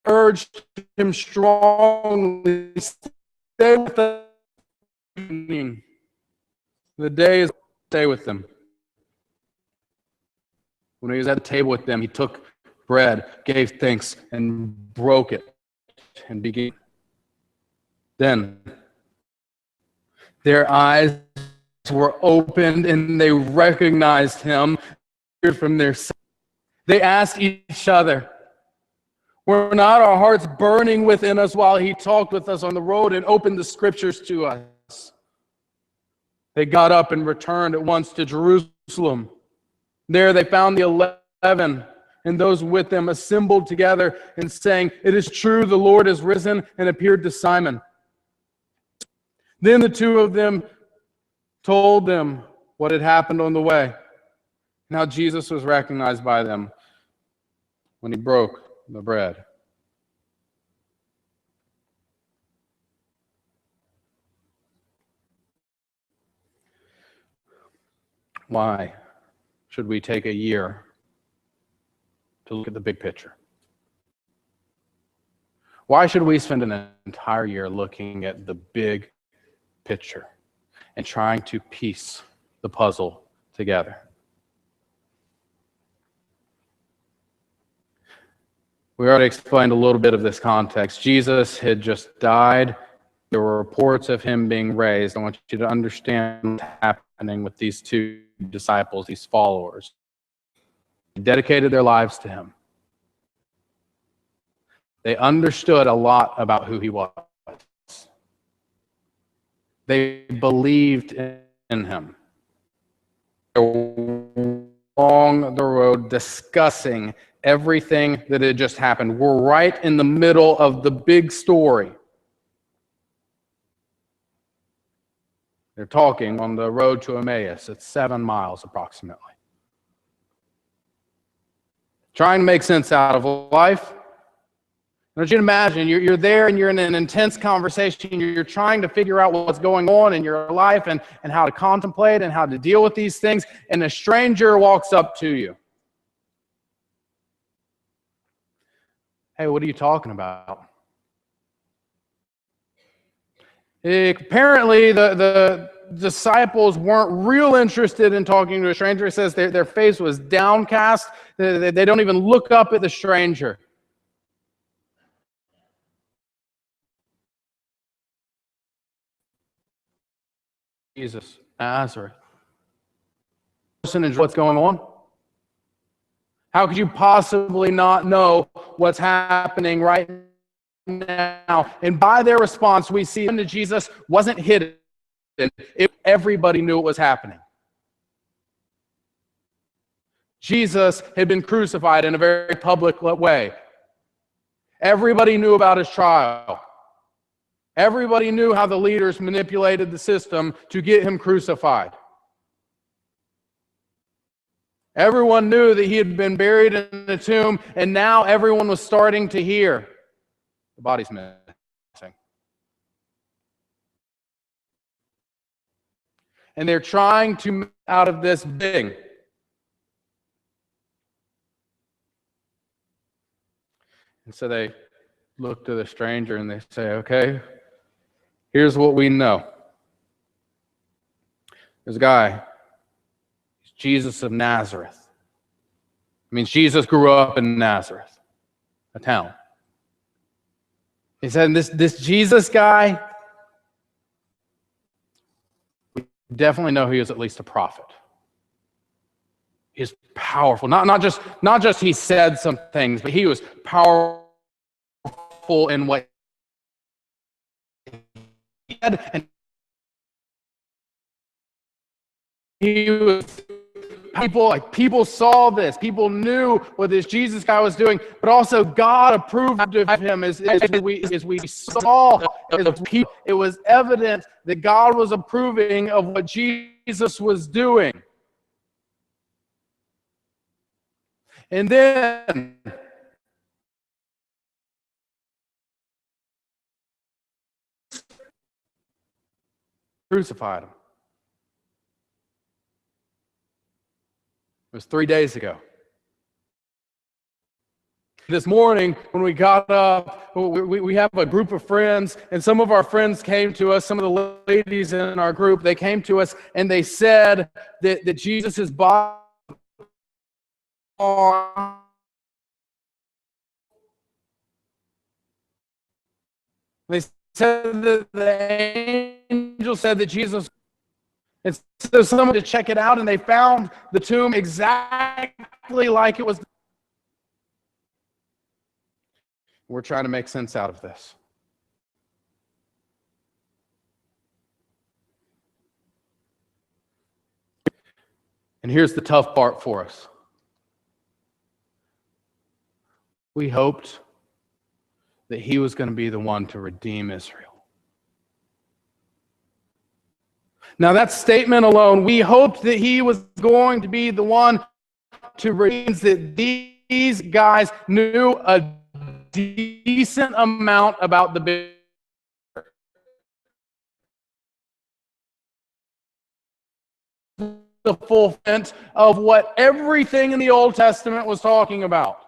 urged him strongly, stay with them. The day is stay with them. When he was at the table with them, he took bread, gave thanks, and broke it, and began. Then their eyes were opened, and they recognized him from their sin. They asked each other, "Were not our hearts burning within us while he talked with us on the road and opened the scriptures to us?" They got up and returned at once to Jerusalem. There they found the 11 and those with them assembled together and saying, "It is true, the Lord is risen and appeared to Simon." Then the two of them told them what had happened on the way. Now Jesus was recognized by them when he broke the bread. Why should we take a year to look at the big picture? Why should we spend an entire year looking at the big picture and trying to piece the puzzle together? We already explained a little bit of this context. Jesus had just died. There were reports of him being raised. I want you to understand what's happening with these two disciples, these followers. They dedicated their lives to him. They understood a lot about who he was. They believed in him. They were along the road discussing everything that had just happened. We're right in the middle of the big story. They're talking on the road to Emmaus. It's 7 miles approximately. Trying to make sense out of life. I want you to imagine you're there and you're in an intense conversation. You're trying to figure out what's going on in your life and how to contemplate and how to deal with these things. And a stranger walks up to you. "Hey, what are you talking about?" Apparently, the disciples weren't real interested in talking to a stranger. It says their face was downcast. They don't even look up at the stranger. Jesus, Nazareth. What's going on? How could you possibly not know what's happening right now? And by their response, we see that Jesus wasn't hidden. Everybody knew what was happening. Jesus had been crucified in a very public way. Everybody knew about his trial. Everybody knew how the leaders manipulated the system to get him crucified. Everyone knew that he had been buried in the tomb, and now everyone was starting to hear the body's missing. And they're trying to make out of this thing. And so they look to the stranger and they say, "Okay, here's what we know. There's a guy, he's Jesus of Nazareth. It means Jesus grew up in Nazareth, a town. He said, this Jesus guy, we definitely know he is at least a prophet. He's powerful. Not just he said some things, but he was powerful in what he had, and he was people saw this. People knew what this Jesus guy was doing, but also God approved of him as we saw as people. It was evident that God was approving of what Jesus was doing. And then crucified him. It was 3 days ago. This morning, when we got up, we have a group of friends, and some of our friends came to us, some of the ladies in our group, they came to us, and they said that Jesus' body they said that the angel said that Jesus, and so someone to check it out, and they found the tomb exactly like it was. We're trying to make sense out of this. And here's the tough part for us. We hoped that he was going to be the one to redeem Israel. Now, that statement alone, we hoped that he was going to be the one to redeem, that these guys knew a decent amount about the big the fulfillment of what everything in the Old Testament was talking about.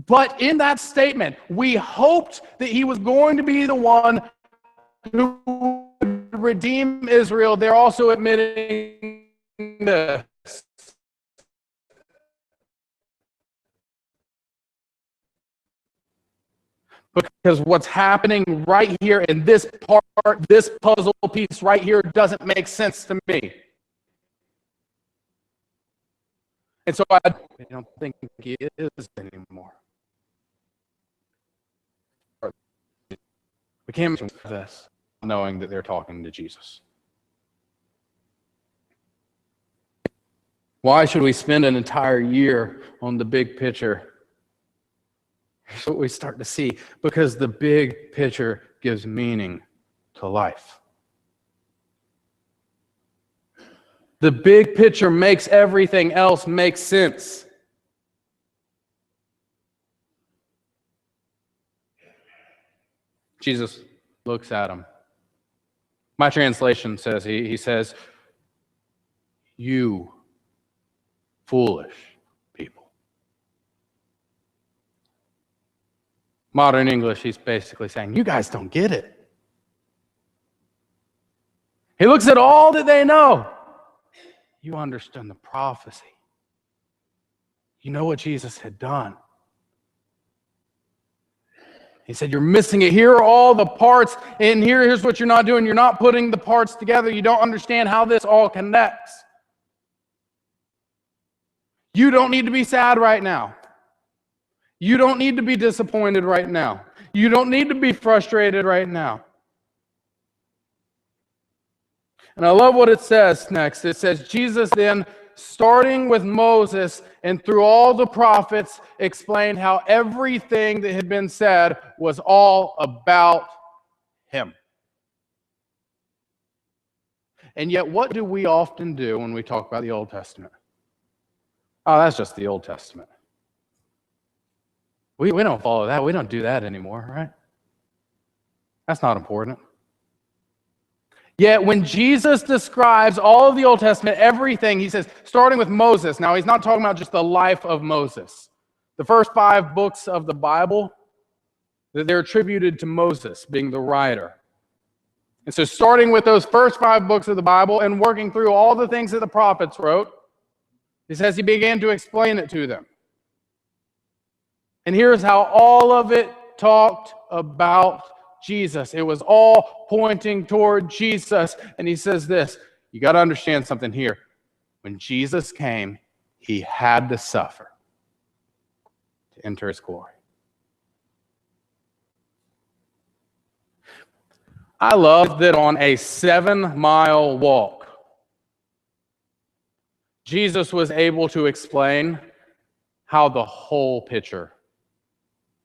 But in that statement, we hoped that he was going to be the one who would redeem Israel. They're also admitting this. Because what's happening right here in this part, this puzzle piece right here, doesn't make sense to me. And so I don't think he is anymore. We can't mention this knowing that they're talking to Jesus. Why should we spend an entire year on the big picture? Here's what we start to see. Because the big picture gives meaning to life. The big picture makes everything else make sense. Jesus looks at him. My translation says, he says, "You foolish people." Modern English, he's basically saying, you guys don't get it. He looks at all that they know. You understand the prophecy. You know what Jesus had done. He said, you're missing it. Here are all the parts, and here's what you're not doing. You're not putting the parts together. You don't understand how this all connects. You don't need to be sad right now. You don't need to be disappointed right now. You don't need to be frustrated right now. And I love what it says next. It says, Jesus then, starting with Moses and through all the prophets, explained how everything that had been said was all about him. And yet, what do we often do when we talk about the Old Testament? Oh, that's just the Old Testament. We don't follow that. We don't do that anymore, right? That's not important. Yet when Jesus describes all of the Old Testament, everything, he says, starting with Moses. Now, he's not talking about just the life of Moses. The first 5 books of the Bible, they're attributed to Moses being the writer. And so starting with those first 5 books of the Bible and working through all the things that the prophets wrote, he says he began to explain it to them. And here's how all of it talked about Jesus. It was all pointing toward Jesus. And he says this, you got to understand something here. When Jesus came, he had to suffer to enter his glory. I love that on a 7-mile walk, Jesus was able to explain how the whole picture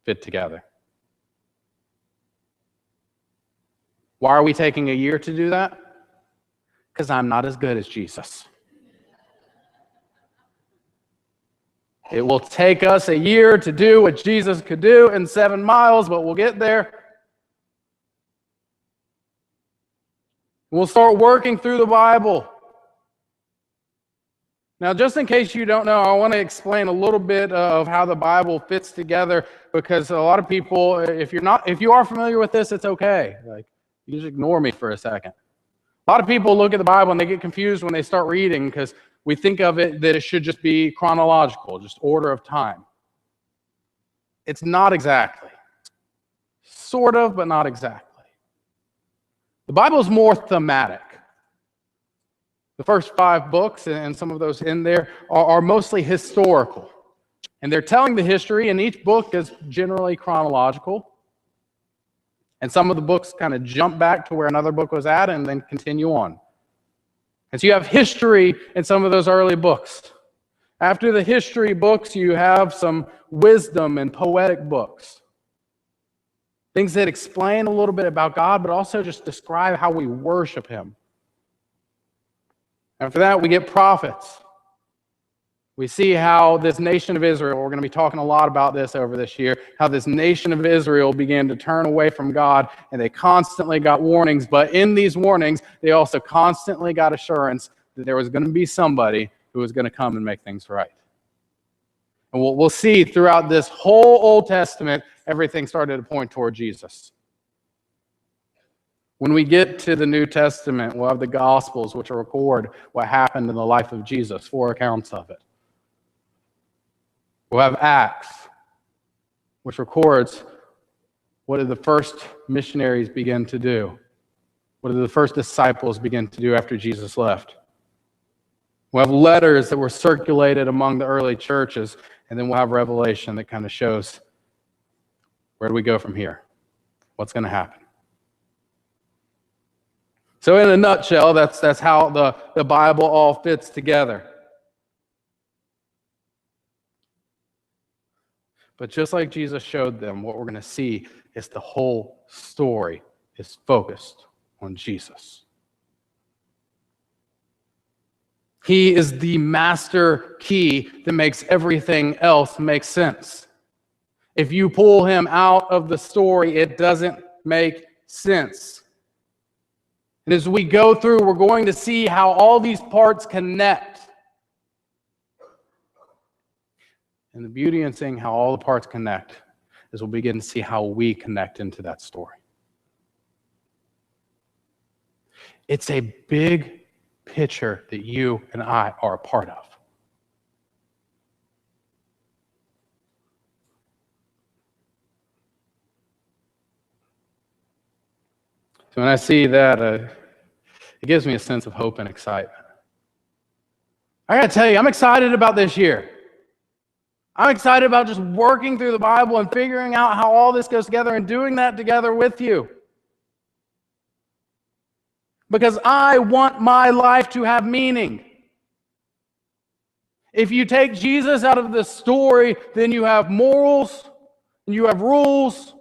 fit together. Why are we taking a year to do that? Because I'm not as good as Jesus. It will take us a year to do what Jesus could do in 7 miles, but we'll get there. We'll start working through the Bible. Now, just in case you don't know, I want to explain a little bit of how the Bible fits together, because a lot of people, if you are familiar with this, it's okay. Like, you just ignore me for a second. A lot of people look at the Bible and they get confused when they start reading, because we think of it that it should just be chronological, just order of time. It's not exactly. Sort of, but not exactly. The Bible is more thematic. The first 5 books, and some of those in there, are mostly historical. And they're telling the history, and each book is generally chronological. And some of the books kind of jump back to where another book was at and then continue on. And so you have history in some of those early books. After the history books, you have some wisdom and poetic books. Things that explain a little bit about God, but also just describe how we worship Him. After that, we get prophets. We see how this nation of Israel, we're going to be talking a lot about this over this year, how this nation of Israel began to turn away from God, and they constantly got warnings. But in these warnings, they also constantly got assurance that there was going to be somebody who was going to come and make things right. And we'll see throughout this whole Old Testament, everything started to point toward Jesus. When we get to the New Testament, we'll have the Gospels, which will record what happened in the life of Jesus, 4 accounts of it. We'll have Acts, which records what did the first missionaries begin to do? What did the first disciples begin to do after Jesus left? We'll have letters that were circulated among the early churches, and then we'll have Revelation that kind of shows where do we go from here? What's going to happen? So in a nutshell, that's how the Bible all fits together. But just like Jesus showed them, what we're going to see is the whole story is focused on Jesus. He is the master key that makes everything else make sense. If you pull him out of the story, it doesn't make sense. And as we go through, we're going to see how all these parts connect. And the beauty in seeing how all the parts connect is we'll begin to see how we connect into that story. It's a big picture that you and I are a part of. So when I see that, it gives me a sense of hope and excitement. I got to tell you, I'm excited about this year. I'm excited about just working through the Bible and figuring out how all this goes together and doing that together with you. Because I want my life to have meaning. If you take Jesus out of the story, then you have morals and you have rules,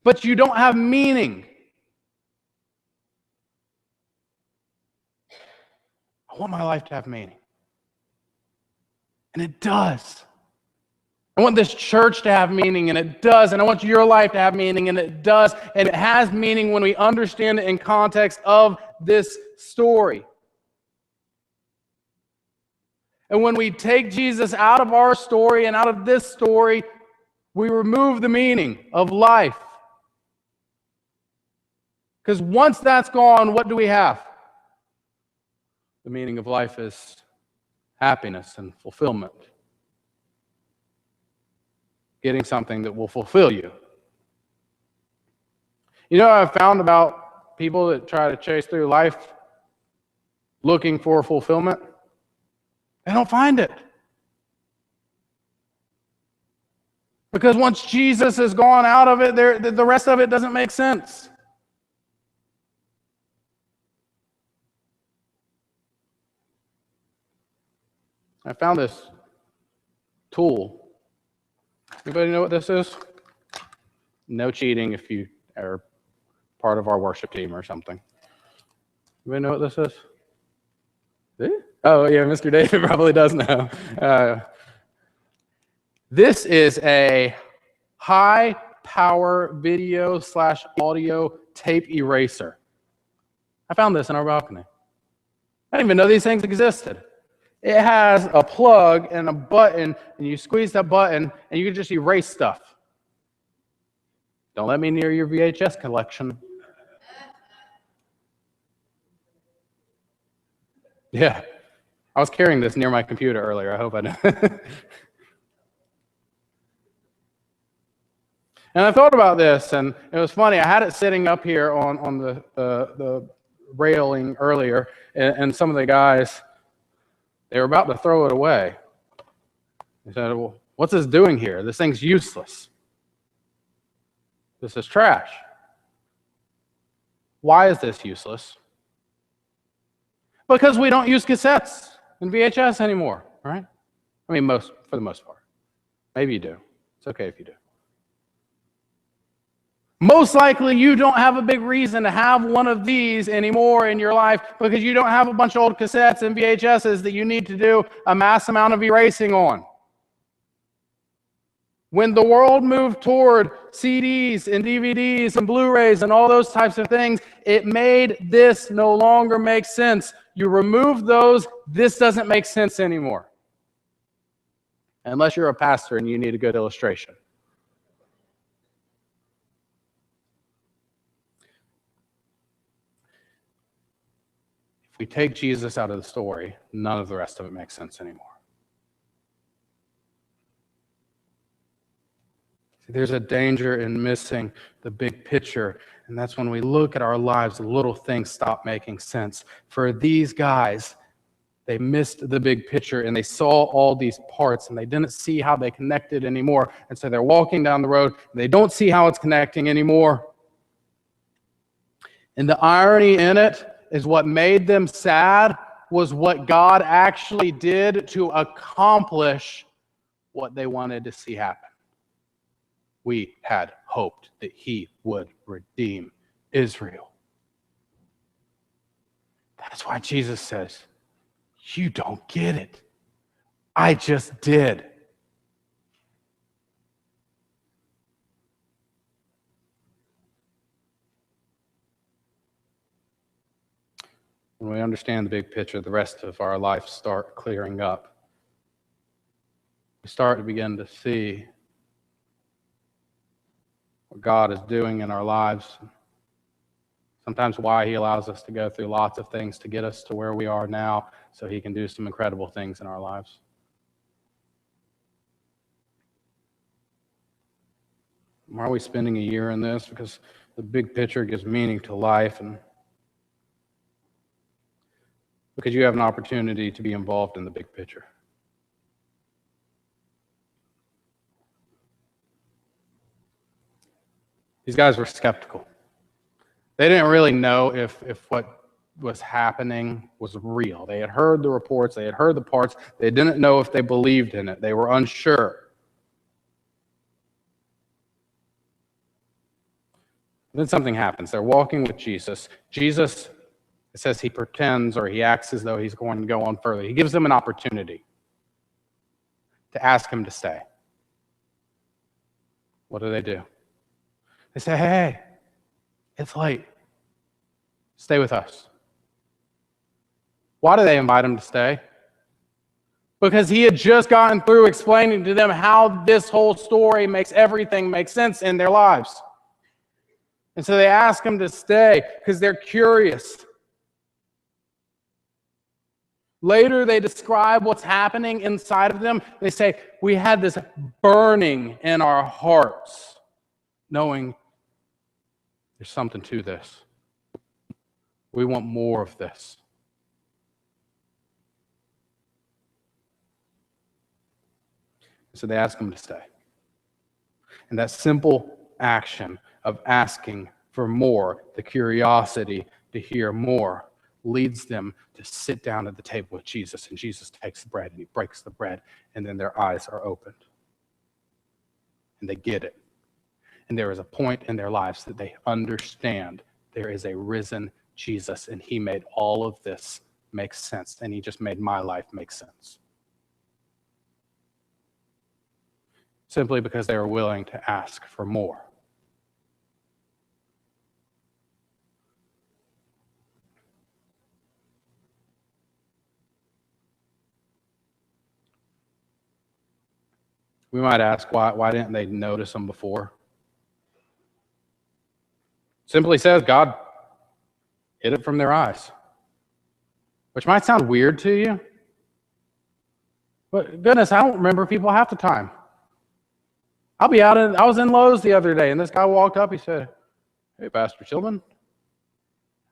but you don't have meaning. I want my life to have meaning. And it does. I want this church to have meaning, and it does. And I want your life to have meaning, and it does. And it has meaning when we understand it in context of this story. And when we take Jesus out of our story and out of this story, we remove the meaning of life. Because once that's gone, what do we have? The meaning of life is happiness and fulfillment. Getting something that will fulfill you. You know what I've found about people that try to chase through life looking for fulfillment? They don't find it. Because once Jesus has gone out of it, the rest of it doesn't make sense. I found this tool. Anybody know what this is? No cheating if you are part of our worship team or something. Anybody know what this is? Oh, yeah, Mr. David probably does know. This is a high-power video/audio tape eraser. I found this in our balcony. I didn't even know these things existed. It has a plug and a button, and you squeeze that button, and you can just erase stuff. Don't let me near your VHS collection. Yeah, I was carrying this near my computer earlier. I hope I didn't. And I thought about this, and it was funny. I had it sitting up here on the railing earlier, and some of the guys, they were about to throw it away. They said, well, what's this doing here? This thing's useless. This is trash. Why is this useless? Because we don't use cassettes and VHS anymore, right? I mean, for the most part. Maybe you do. It's okay if you do. Most likely, you don't have a big reason to have one of these anymore in your life because you don't have a bunch of old cassettes and VHSs that you need to do a mass amount of erasing on. When the world moved toward CDs and DVDs and Blu-rays and all those types of things, it made this no longer make sense. You remove those, this doesn't make sense anymore. Unless you're a pastor and you need a good illustration. If we take Jesus out of the story, none of the rest of it makes sense anymore. There's a danger in missing the big picture, and that's when we look at our lives, little things stop making sense. For these guys, they missed the big picture, and they saw all these parts, and they didn't see how they connected anymore. And so they're walking down the road, and they don't see how it's connecting anymore. And the irony in it is what made them sad was what God actually did to accomplish what they wanted to see happen. We had hoped that he would redeem Israel. That's why Jesus says, you don't get it. I just did. When we understand the big picture, the rest of our life start clearing up. We start to begin to see what God is doing in our lives. Sometimes why he allows us to go through lots of things to get us to where we are now so he can do some incredible things in our lives. Why are we spending a year in this? Because the big picture gives meaning to life, and because you have an opportunity to be involved in the big picture. These guys were skeptical. They didn't really know if what was happening was real. They had heard the reports, they had heard the parts, they didn't know if they believed in it. They were unsure. Then something happens. They're walking with Jesus. Jesus, it says he pretends or he acts as though he's going to go on further. He gives them an opportunity to ask him to stay. What do? They say, hey, it's late. Stay with us. Why do they invite him to stay? Because he had just gotten through explaining to them how this whole story makes everything make sense in their lives. And so they ask him to stay because they're curious. Later, they describe what's happening inside of them. They say, we had this burning in our hearts, knowing there's something to this. We want more of this. So they ask him to stay. And that simple action of asking for more, the curiosity to hear more, leads them to sit down at the table with Jesus. And Jesus takes the bread and he breaks the bread, and then their eyes are opened. And they get it. And there is a point in their lives that they understand there is a risen Jesus, and he made all of this make sense, and he just made my life make sense. Simply because they were willing to ask for more. We might ask, why didn't they notice them before? Simply says God hid it from their eyes, which might sound weird to you. But goodness, I don't remember people half the time. I was in Lowe's the other day, and this guy walked up. He said, "Hey, Pastor Tillman."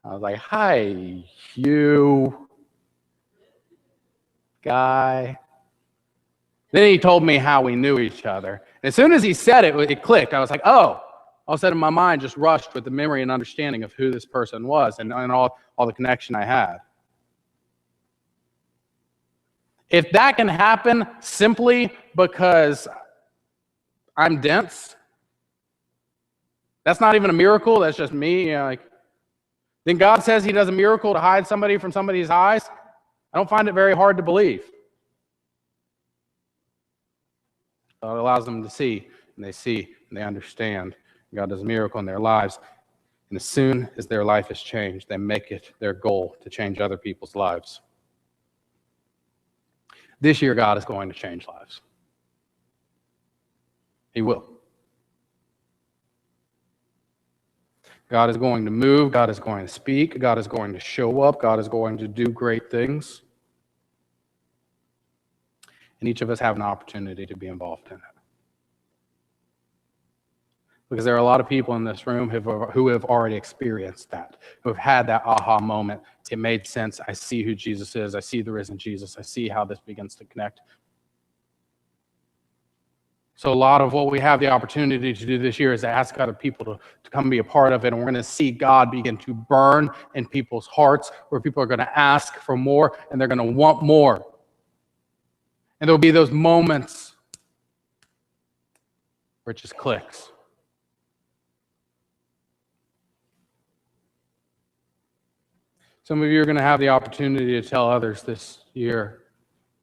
I was like, "Hi, you guy." Then he told me how we knew each other. And as soon as he said it, it clicked. I was like, oh. All of a sudden, my mind just rushed with the memory and understanding of who this person was and all the connection I had. If that can happen simply because I'm dense, that's not even a miracle. That's just me. Then God says he does a miracle to hide somebody from somebody's eyes. I don't find it very hard to believe. God allows them to see, and they understand. God does a miracle in their lives. And as soon as their life is changed, they make it their goal to change other people's lives. This year, God is going to change lives. He will. God is going to move. God is going to speak. God is going to show up. God is going to do great things. And each of us have an opportunity to be involved in it. Because there are a lot of people in this room who have already experienced that, who have had that aha moment. It made sense. I see who Jesus is. I see the risen Jesus. I see how this begins to connect. So a lot of what we have the opportunity to do this year is to ask other people to come be a part of it. And we're going to see God begin to burn in people's hearts, where people are going to ask for more and they're going to want more. And there'll be those moments where it just clicks. Some of you are going to have the opportunity to tell others this year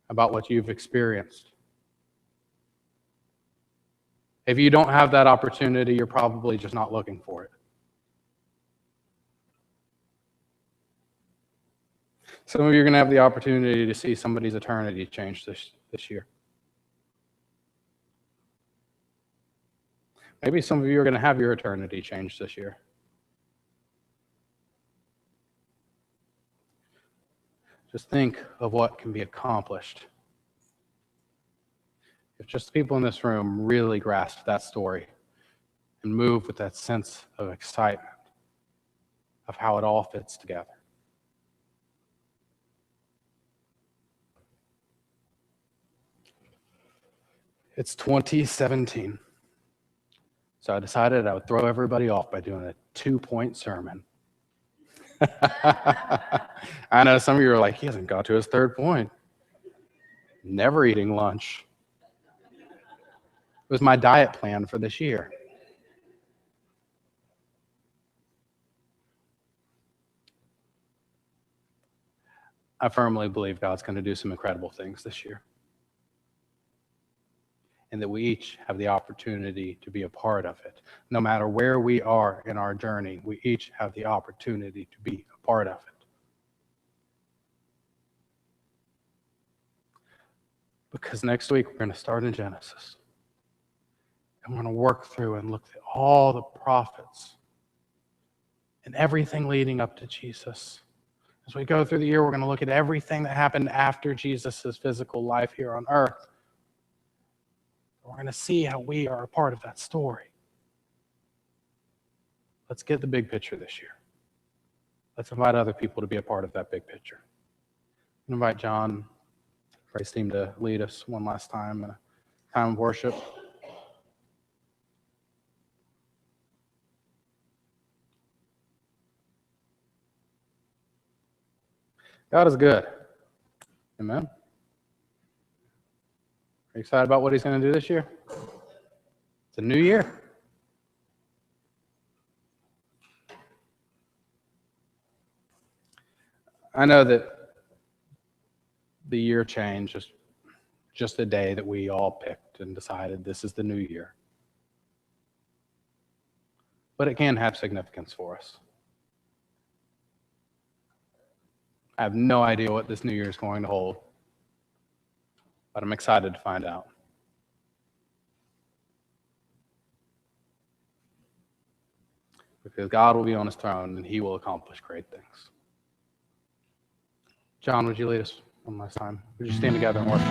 about what you've experienced. If you don't have that opportunity, you're probably just not looking for it. Some of you are going to have the opportunity to see somebody's eternity change this year. Maybe some of you are going to have your eternity changed this year. Just think of what can be accomplished if just the people in this room really grasp that story and move with that sense of excitement of how it all fits together. It's 2017. So I decided I would throw everybody off by doing a 2-point sermon. I know some of you are like, he hasn't got to his third point. Never eating lunch. It was my diet plan for this year. I firmly believe God's going to do some incredible things this year. And that we each have the opportunity to be a part of it. No matter where we are in our journey, we each have the opportunity to be a part of it. Because next week we're going to start in Genesis. And we're going to work through and look at all the prophets and everything leading up to Jesus. As we go through the year, we're going to look at everything that happened after Jesus' physical life here on earth. We're going to see how we are a part of that story. Let's get the big picture this year. Let's invite other people to be a part of that big picture. I invite John, praise team, to lead us one last time in a time of worship. God is good. Amen. Are you excited about what he's going to do this year? It's a new year. I know that the year change is just a day that we all picked and decided this is the new year. But it can have significance for us. I have no idea what this new year is going to hold, but I'm excited to find out. because God will be on his throne and he will accomplish great things. John, would you lead us one last time? Would you stand together and worship?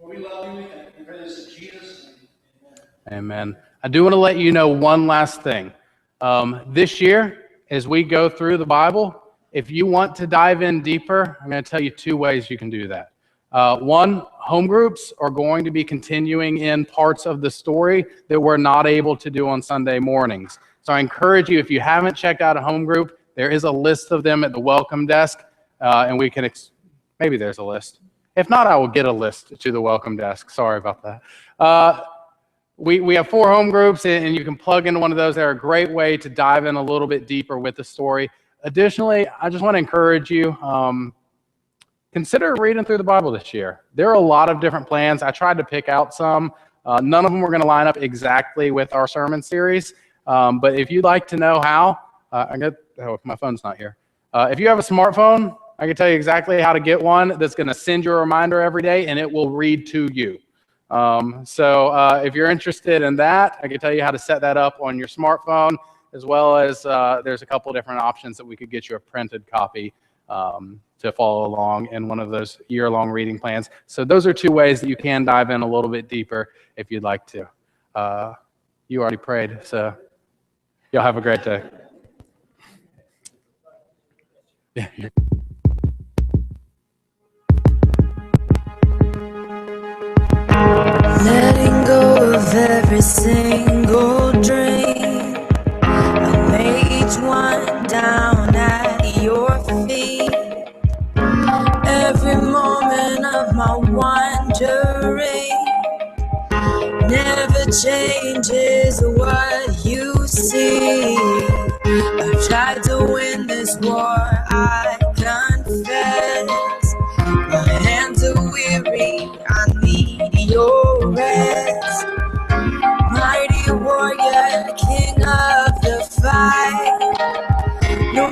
We love you and we pray this in Jesus' name. Amen. I do want to let you know one last thing. This year, as we go through the Bible, if you want to dive in deeper, I'm going to tell you 2 ways you can do that. One, home groups are going to be continuing in parts of the story that we're not able to do on Sunday mornings. So I encourage you, if you haven't checked out a home group, there is a list of them at the welcome desk, and we can, maybe there's a list. If not, I will get a list to the welcome desk. Sorry about that. We have 4 home groups, and you can plug into one of those. They're a great way to dive in a little bit deeper with the story. Additionally, I just want to encourage you, consider reading through the Bible this year. There are a lot of different plans. I tried to pick out some. None of them were going to line up exactly with our sermon series. But if you'd like to know how, my phone's not here. If you have a smartphone, I can tell you exactly how to get one that's going to send you a reminder every day, and it will read to you. So if you're interested in that, I can tell you how to set that up on your smartphone, as well as there's a couple different options that we could get you a printed copy to follow along in one of those year-long reading plans. So those are 2 ways that you can dive in a little bit deeper if you'd like to. You already prayed, so y'all have a great day. Yeah. Letting go of every single dream, I lay each one down at your feet. Every moment of my wandering never changes what you see. I've tried to win this war, I confess. My hands are weary, I need your rest. Mighty warrior, king of the fight. No